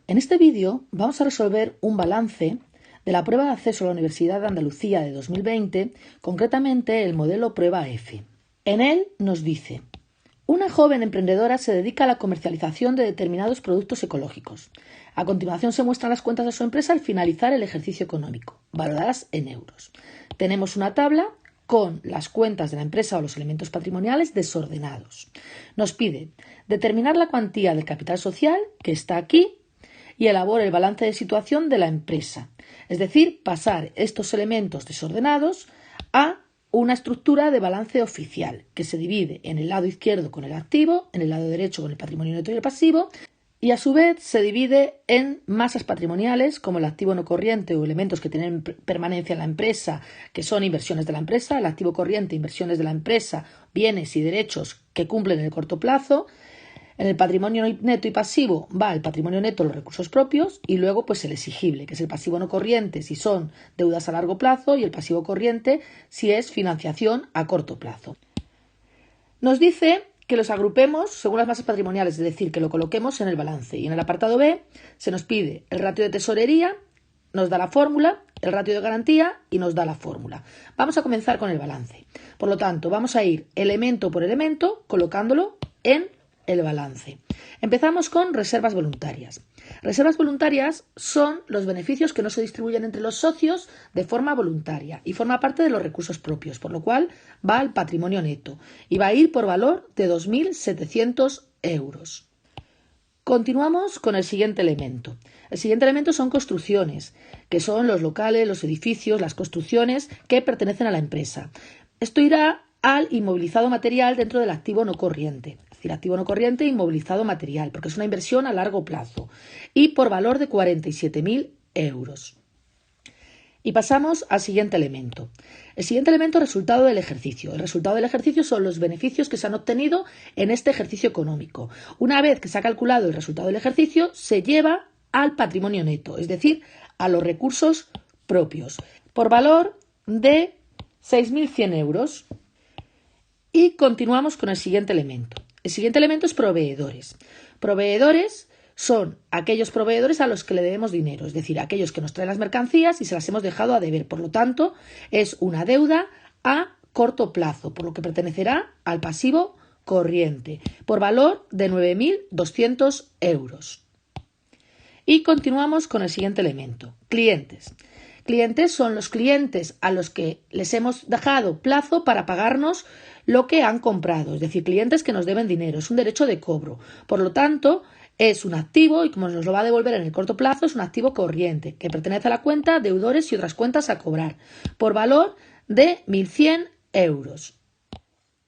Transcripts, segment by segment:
En este vídeo vamos a resolver un balance de la prueba de acceso a la Universidad de Andalucía de 2020, concretamente el modelo prueba F. En él nos dice: una joven emprendedora se dedica a la comercialización de determinados productos ecológicos. A continuación se muestran las cuentas de su empresa al finalizar el ejercicio económico, valoradas en euros. Tenemos una tabla con las cuentas de la empresa o los elementos patrimoniales desordenados. Nos pide determinar la cuantía del capital social, que está aquí, y elabore el balance de situación de la empresa, es decir, pasar estos elementos desordenados a una estructura de balance oficial que se divide en el lado izquierdo con el activo, en el lado derecho con el patrimonio neto y el pasivo, y a su vez se divide en masas patrimoniales como el activo no corriente o elementos que tienen permanencia en la empresa, que son inversiones de la empresa, el activo corriente, inversiones de la empresa, bienes y derechos que cumplen en el corto plazo. En el patrimonio neto y pasivo va el patrimonio neto, los recursos propios, y luego pues el exigible, que es el pasivo no corriente si son deudas a largo plazo y el pasivo corriente si es financiación a corto plazo. Nos dice que los agrupemos según las masas patrimoniales, es decir, que lo coloquemos en el balance. Y en el apartado B se nos pide el ratio de tesorería, nos da la fórmula, el ratio de garantía y nos da la fórmula. Vamos a comenzar con el balance. Por lo tanto, vamos a ir elemento por elemento colocándolo en el balance. Empezamos con reservas voluntarias. Reservas voluntarias son los beneficios que no se distribuyen entre los socios de forma voluntaria y forma parte de los recursos propios, por lo cual va al patrimonio neto y va a ir por valor de 2.700 euros. Continuamos con el siguiente elemento. El siguiente elemento son construcciones, que son los locales, los edificios, las construcciones que pertenecen a la empresa. Esto irá al inmovilizado material dentro del activo no corriente. Es decir, activo no corriente, inmovilizado material, porque es una inversión a largo plazo y por valor de 47.000 euros. Y pasamos al siguiente elemento. El siguiente elemento es el resultado del ejercicio. El resultado del ejercicio son los beneficios que se han obtenido en este ejercicio económico. Una vez que se ha calculado el resultado del ejercicio, se lleva al patrimonio neto, es decir, a los recursos propios, por valor de 6.100 euros. Y continuamos con el siguiente elemento. El siguiente elemento es proveedores. Proveedores son aquellos proveedores a los que le debemos dinero, es decir, aquellos que nos traen las mercancías y se las hemos dejado a deber. Por lo tanto, es una deuda a corto plazo, por lo que pertenecerá al pasivo corriente, por valor de 9.200 euros. Y continuamos con el siguiente elemento. Clientes. Clientes son los clientes a los que les hemos dejado plazo para pagarnos lo que han comprado, es decir, clientes que nos deben dinero, es un derecho de cobro. Por lo tanto, es un activo y como nos lo va a devolver en el corto plazo, es un activo corriente que pertenece a la cuenta deudores y otras cuentas a cobrar, por valor de 1.100 euros.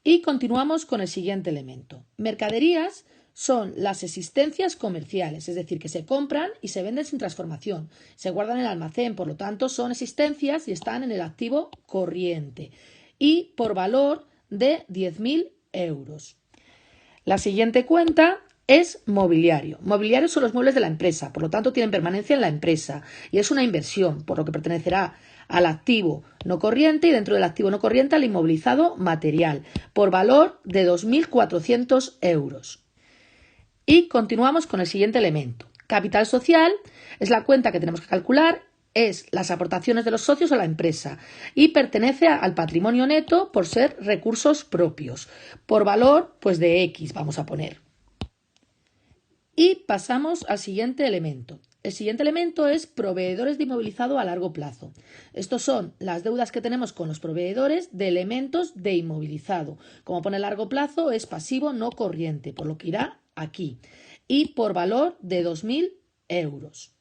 Y continuamos con el siguiente elemento. Mercaderías son las existencias comerciales, es decir, que se compran y se venden sin transformación, se guardan en el almacén, por lo tanto son existencias y están en el activo corriente y por valor de 10.000 euros. La siguiente cuenta es mobiliario. Mobiliario son los muebles de la empresa, por lo tanto tienen permanencia en la empresa y es una inversión, por lo que pertenecerá al activo no corriente y dentro del activo no corriente al inmovilizado material, por valor de 2.400 euros. Y continuamos con el siguiente elemento. Capital social es la cuenta que tenemos que calcular, es las aportaciones de los socios a la empresa y pertenece al patrimonio neto por ser recursos propios, por valor pues de X vamos a poner. Y pasamos al siguiente elemento. El siguiente elemento es proveedores de inmovilizado a largo plazo. Estos son las deudas que tenemos con los proveedores de elementos de inmovilizado. Como pone largo plazo, es pasivo no corriente, por lo que irá aquí. Y por valor de 2.000 euros.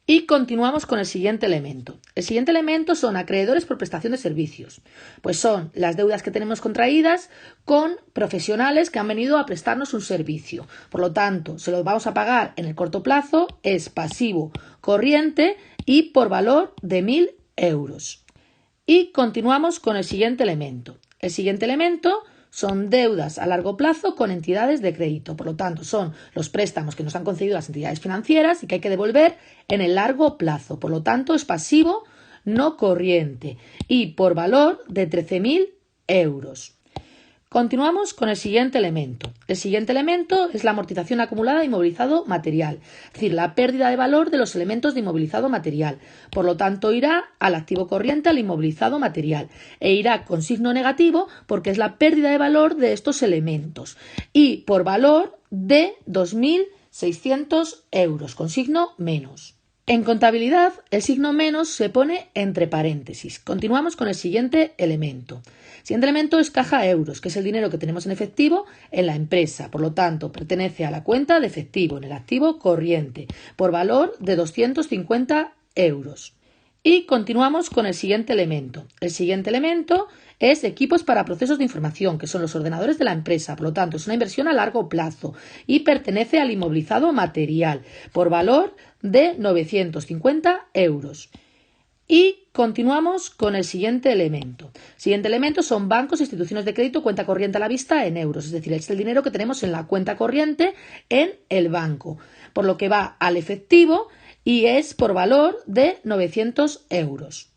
Y continuamos con el siguiente elemento. El siguiente elemento son acreedores por prestación de servicios. Pues son las deudas que tenemos contraídas con profesionales que han venido a prestarnos un servicio. Por lo tanto, se los vamos a pagar en el corto plazo, es pasivo corriente y por valor de 1.000 euros. Y continuamos con el siguiente elemento. El siguiente elemento son deudas a largo plazo con entidades de crédito. Por lo tanto, son los préstamos que nos han concedido las entidades financieras y que hay que devolver en el largo plazo. Por lo tanto, es pasivo no corriente y por valor de 13.000 euros. Continuamos con el siguiente elemento. El siguiente elemento es la amortización acumulada de inmovilizado material, es decir, la pérdida de valor de los elementos de inmovilizado material. Por lo tanto, irá al activo corriente, al inmovilizado material, e irá con signo negativo porque es la pérdida de valor de estos elementos. Y por valor de 2.600 euros, con signo menos. En contabilidad, el signo menos se pone entre paréntesis. Continuamos con el siguiente elemento. El siguiente elemento es caja euros, que es el dinero que tenemos en efectivo en la empresa. Por lo tanto, pertenece a la cuenta de efectivo en el activo corriente, por valor de 250 euros. Y continuamos con el siguiente elemento. El siguiente elemento es equipos para procesos de información, que son los ordenadores de la empresa. Por lo tanto, es una inversión a largo plazo y pertenece al inmovilizado material, por valor de 950 euros. Y continuamos con el siguiente elemento. El siguiente elemento son bancos, instituciones de crédito, cuenta corriente a la vista en euros. Es decir, es el dinero que tenemos en la cuenta corriente en el banco, por lo que va al efectivo y es por valor de 900 euros.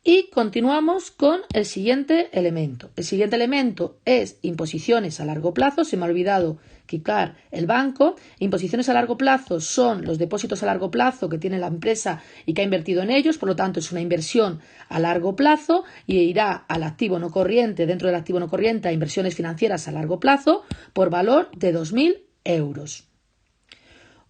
Y continuamos con el siguiente elemento. El siguiente elemento es imposiciones a largo plazo. Se me ha olvidado quitar el banco. Imposiciones a largo plazo son los depósitos a largo plazo que tiene la empresa y que ha invertido en ellos. Por lo tanto, es una inversión a largo plazo y irá al activo no corriente, dentro del activo no corriente, a inversiones financieras a largo plazo por valor de 2.000 euros.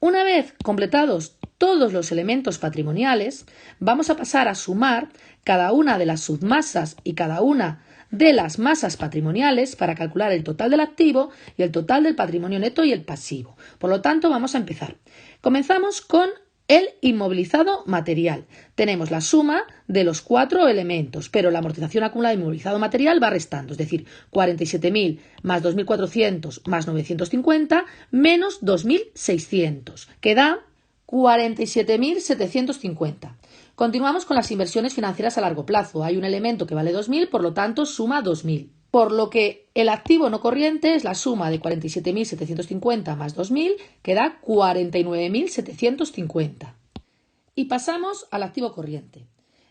Una vez completados todos los elementos patrimoniales, vamos a pasar a sumar cada una de las submasas y cada una de las masas patrimoniales para calcular el total del activo y el total del patrimonio neto y el pasivo. Por lo tanto, vamos a empezar. Comenzamos con el inmovilizado material. Tenemos la suma de los 4 elementos, pero la amortización acumulada de inmovilizado material va restando, es decir, 47.000 más 2.400 más 950 menos 2.600, que da 47.750. Continuamos con las inversiones financieras a largo plazo. Hay un elemento que vale 2.000, por lo tanto suma 2.000. Por lo que el activo no corriente es la suma de 47.750 más 2.000, que da 49.750. Y pasamos al activo corriente.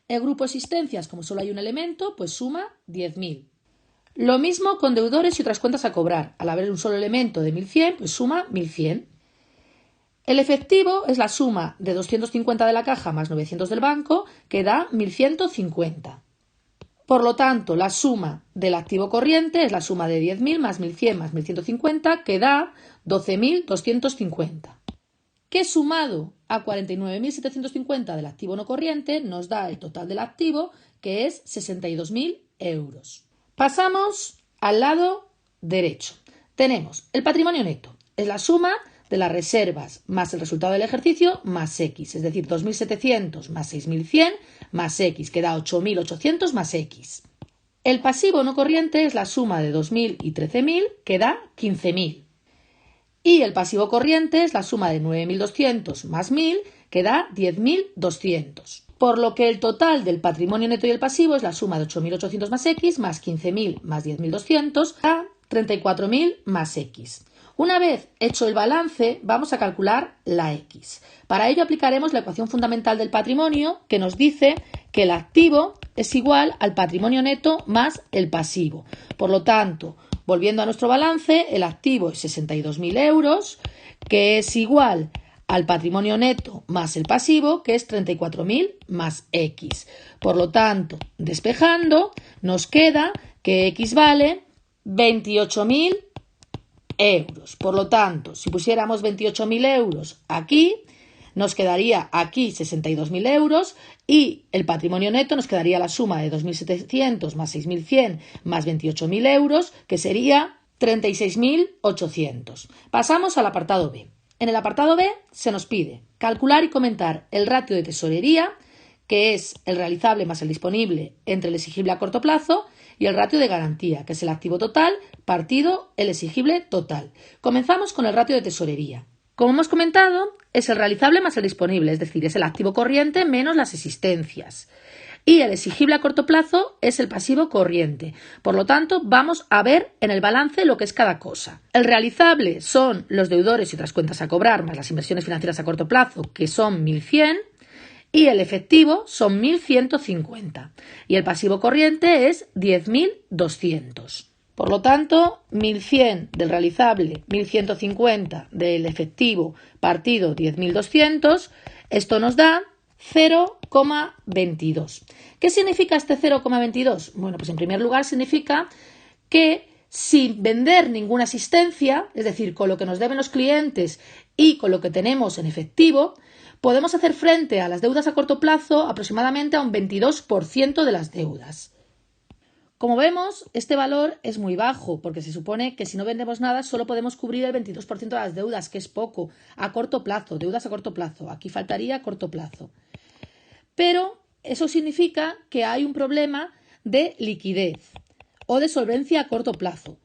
El grupo existencias, como solo hay un elemento, pues suma 10.000. Lo mismo con deudores y otras cuentas a cobrar. Al haber un solo elemento de 1.100, pues suma 1.100. El efectivo es la suma de 250 de la caja más 900 del banco, que da 1.150. Por lo tanto, la suma del activo corriente es la suma de 10.000 más 1.100 más 1.150, que da 12.250. Que sumado a 49.750 del activo no corriente nos da el total del activo, que es 62.000 euros. Pasamos al lado derecho. Tenemos el patrimonio neto. Es la suma de las reservas más el resultado del ejercicio más X, es decir, 2.700 más 6.100 más X, que da 8.800 más X. El pasivo no corriente es la suma de 2.000 y 13.000, que da 15.000. Y el pasivo corriente es la suma de 9.200 más 1.000, que da 10.200. Por lo que el total del patrimonio neto y el pasivo es la suma de 8.800 más X más 15.000 más 10.200, da 34.000 más X. Una vez hecho el balance, vamos a calcular la X. Para ello aplicaremos la ecuación fundamental del patrimonio, que nos dice que el activo es igual al patrimonio neto más el pasivo. Por lo tanto, volviendo a nuestro balance, el activo es 62.000 euros, que es igual al patrimonio neto más el pasivo, que es 34.000 más X. Por lo tanto, despejando, nos queda que X vale 28.000 euros. Por lo tanto, si pusiéramos 28.000 euros aquí, nos quedaría aquí 62.000 euros y el patrimonio neto nos quedaría la suma de 2.700 más 6.100 más 28.000 euros, que sería 36.800. Pasamos al apartado B. En el apartado B se nos pide calcular y comentar el ratio de tesorería, que es el realizable más el disponible entre el exigible a corto plazo, y el ratio de garantía, que es el activo total partido el exigible total. Comenzamos con el ratio de tesorería. Como hemos comentado, es el realizable más el disponible, es decir, es el activo corriente menos las existencias. Y el exigible a corto plazo es el pasivo corriente. Por lo tanto, vamos a ver en el balance lo que es cada cosa. El realizable son los deudores y otras cuentas a cobrar, más las inversiones financieras a corto plazo, que son 1.100. Y el efectivo son 1.150. Y el pasivo corriente es 10.200. Por lo tanto, 1.100 del realizable, 1.150 del efectivo partido 10.200, esto nos da 0,22. ¿Qué significa este 0,22? Bueno, pues en primer lugar significa que sin vender ninguna asistencia, es decir, con lo que nos deben los clientes y con lo que tenemos en efectivo, podemos hacer frente a las deudas a corto plazo aproximadamente a un 22% de las deudas. Como vemos, este valor es muy bajo porque se supone que si no vendemos nada solo podemos cubrir el 22% de las deudas, que es poco, a corto plazo, deudas a corto plazo. Aquí faltaría a corto plazo. Pero eso significa que hay un problema de liquidez o de solvencia a corto plazo.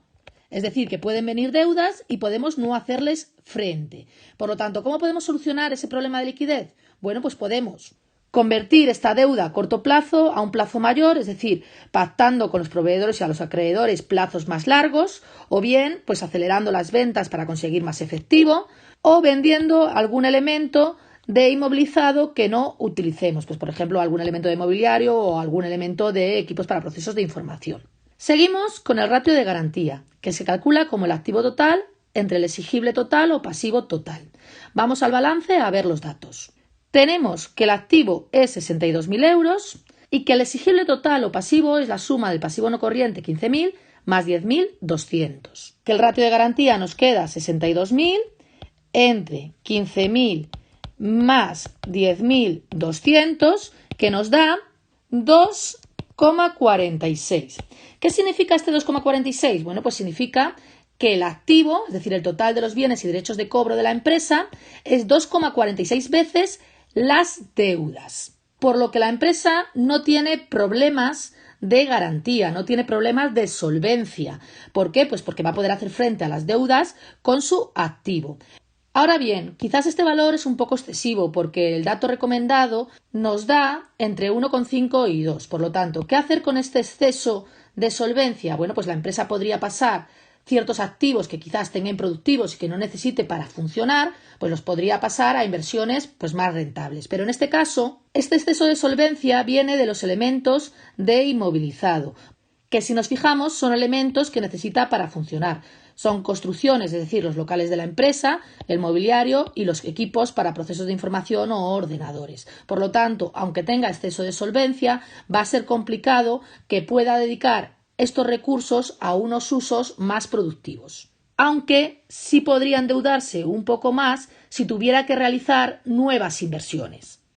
Es decir, que pueden venir deudas y podemos no hacerles frente. Por lo tanto, ¿cómo podemos solucionar ese problema de liquidez? Bueno, pues podemos convertir esta deuda a corto plazo a un plazo mayor, es decir, pactando con los proveedores y a los acreedores plazos más largos, o bien, pues acelerando las ventas para conseguir más efectivo, o vendiendo algún elemento de inmovilizado que no utilicemos, pues por ejemplo algún elemento de mobiliario o algún elemento de equipos para procesos de información. Seguimos con el ratio de garantía, que se calcula como el activo total entre el exigible total o pasivo total. Vamos al balance a ver los datos. Tenemos que el activo es 62.000 euros y que el exigible total o pasivo es la suma del pasivo no corriente 15.000 más 10.200. Que el ratio de garantía nos queda 62.000 entre 15.000 más 10.200, que nos da 2,46. ¿Qué significa este 2,46? Bueno, pues significa que el activo, es decir, el total de los bienes y derechos de cobro de la empresa, es 2,46 veces las deudas. Por lo que la empresa no tiene problemas de garantía, no tiene problemas de solvencia. ¿Por qué? Pues porque va a poder hacer frente a las deudas con su activo. Ahora bien, quizás este valor es un poco excesivo porque el dato recomendado nos da entre 1,5 y 2. Por lo tanto, ¿qué hacer con este exceso de solvencia? Bueno, pues la empresa podría pasar ciertos activos que quizás tenga improductivos y que no necesite para funcionar, pues los podría pasar a inversiones pues más rentables. Pero en este caso, este exceso de solvencia viene de los elementos de inmovilizado, que si nos fijamos son elementos que necesita para funcionar. Son construcciones, es decir, los locales de la empresa, el mobiliario y los equipos para procesos de información o ordenadores. Por lo tanto, aunque tenga exceso de solvencia, va a ser complicado que pueda dedicar estos recursos a unos usos más productivos. Aunque sí podría endeudarse un poco más si tuviera que realizar nuevas inversiones.